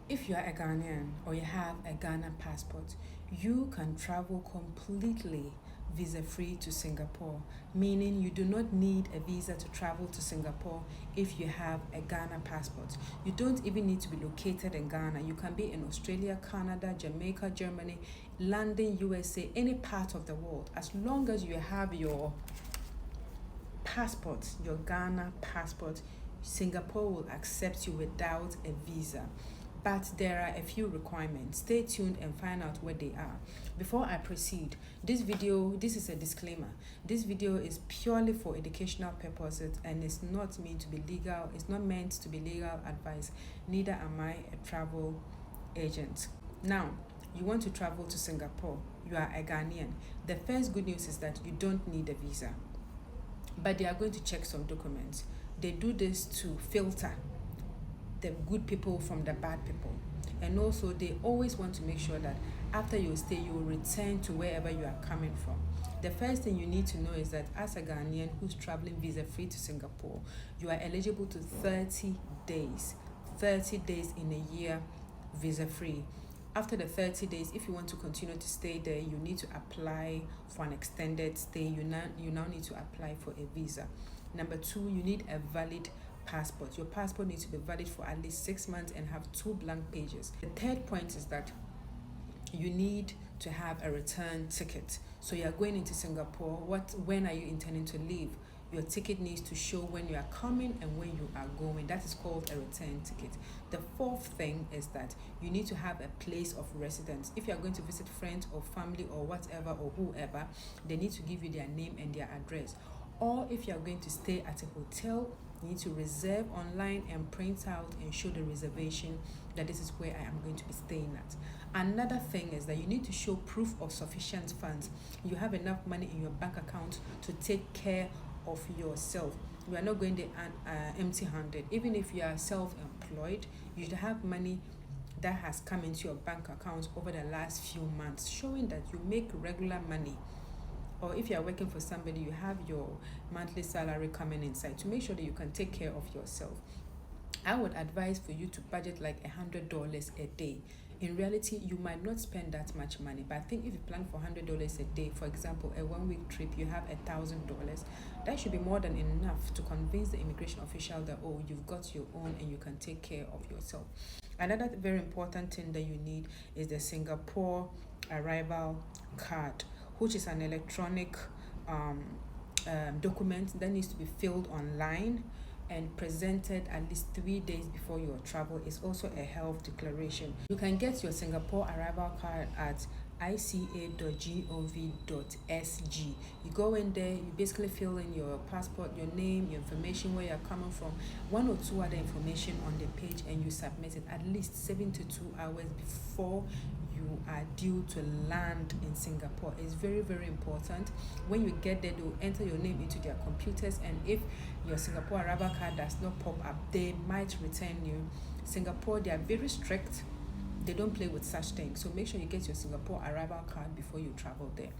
If you are a Ghanaian or you have a Ghana passport, you can travel completely visa free to Singapore, meaning you do not need a visa to travel to Singapore if you have a Ghana passport. You don't even need to be located in Ghana. You can be in Australia, Canada, Jamaica, Germany, London, USA, any part of the world. As long as you have your passport, your Ghana passport, Singapore will accept you without a visa. But there are a few requirements. Stay tuned and find out what they are. Before I proceed, this is a disclaimer. This video is purely for educational purposes and it's not meant to be legal. It's not meant to be legal advice. Neither am I a travel agent. Now, you want to travel to Singapore. You are a Ghanaian. The first good news is that you don't need a visa, but they are going to check some documents. They do this to filter the good people from the bad people. And also, they always want to make sure that after you stay, you will return to wherever you are coming from. The first thing you need to know is that as a Ghanaian who's traveling visa free to Singapore, you are eligible to 30 days in a year visa free. After the 30 days, if you want to continue to stay there, you need to apply for an extended stay. You now need to apply for a visa. Number 2, you need a valid passport. Your passport needs to be valid for at least 6 months and have 2 blank pages. The third point is that you need to have a return ticket. So you are going into Singapore. When are you intending to leave? Your ticket needs to show when you are coming and when you are going. That is called a return ticket. The fourth thing is that you need to have a place of residence. If you are going to visit friends or family or whatever or whoever, they need to give you their name and their address. Or if you are going to stay at a hotel, you need to reserve online and print out and show the reservation that this is where I am going to be staying at. Another thing is that you need to show proof of sufficient funds. You have enough money in your bank account to take care of yourself. You are not going there empty-handed. Even if you are self-employed, you should have money that has come into your bank account over the last few months, showing that you make regular money. Or if you are working for somebody, you have your monthly salary coming inside to make sure that you can take care of yourself. I would advise for you to budget like $100 a day. In reality, you might not spend that much money, but I think if you plan for $100 a day, for example, a 1-week trip, you have $1,000, that should be more than enough to convince the immigration official that, oh, you've got your own and you can take care of yourself. Another very important thing that you need is the Singapore arrival card, which is an electronic document that needs to be filled online and presented at least 3 days before your travel. Is also a health declaration. You can get your Singapore arrival card at ica.gov.sg. You go in there, you basically fill in your passport, your name, your information, where you're coming from, 1 or 2 other information on the page, and you submit it at least 72 hours before you are due to land in Singapore. It's very, very important. When you get there, they'll enter your name into their computers, and if your Singapore arrival card does not pop up, they might return you. Singapore, they are very strict. They don't play with such things. So make sure you get your Singapore arrival card before you travel there.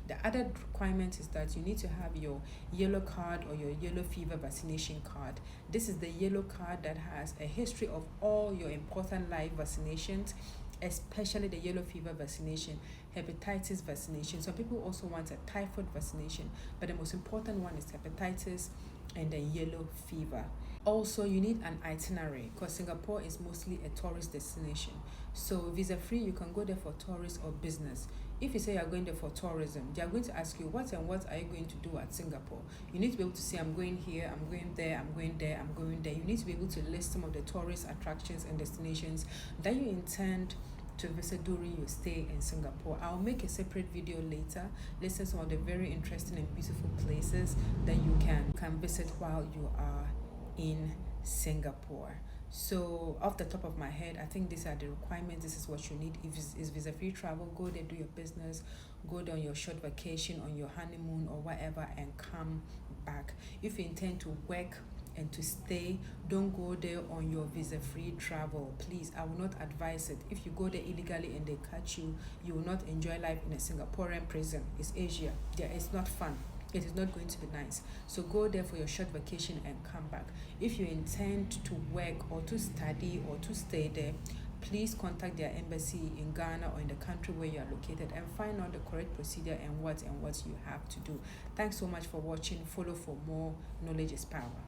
The other requirement is that you need to have your yellow card or your yellow fever vaccination card. This is the yellow card that has a history of all your important live vaccinations, especially the yellow fever vaccination, hepatitis vaccination. Some people also want a typhoid vaccination, but the most important one is hepatitis and the yellow fever. Also, you need an itinerary because Singapore is mostly a tourist destination. So visa free, you can go there for tourist or business. If you say you're going there for tourism, they are going to ask you what and what are you going to do at Singapore. You need to be able to say, I'm going here, I'm going there, I'm going there, I'm going there. You need to be able to list some of the tourist attractions and destinations that you intend to visit during your stay in Singapore. I'll make a separate video later listing some of the very interesting and beautiful places that you can visit while you are in Singapore. So off the top of my head, I think these are the requirements. This is what you need. If it's visa free travel, go there, do your business, go there on your short vacation, on your honeymoon or whatever, and come back. If you intend to work and to stay, don't go there on your visa free travel. Please, I will not advise it. If you go there illegally and they catch you, you will not enjoy life in a Singaporean prison. It's Asia. Yeah, it's not fun. It is not going to be nice. So go there for your short vacation and come back. If you intend to work or to study or to stay there, please contact their embassy in Ghana or in the country where you are located and find out the correct procedure and what you have to do. Thanks so much for watching. Follow for more. Knowledge is power.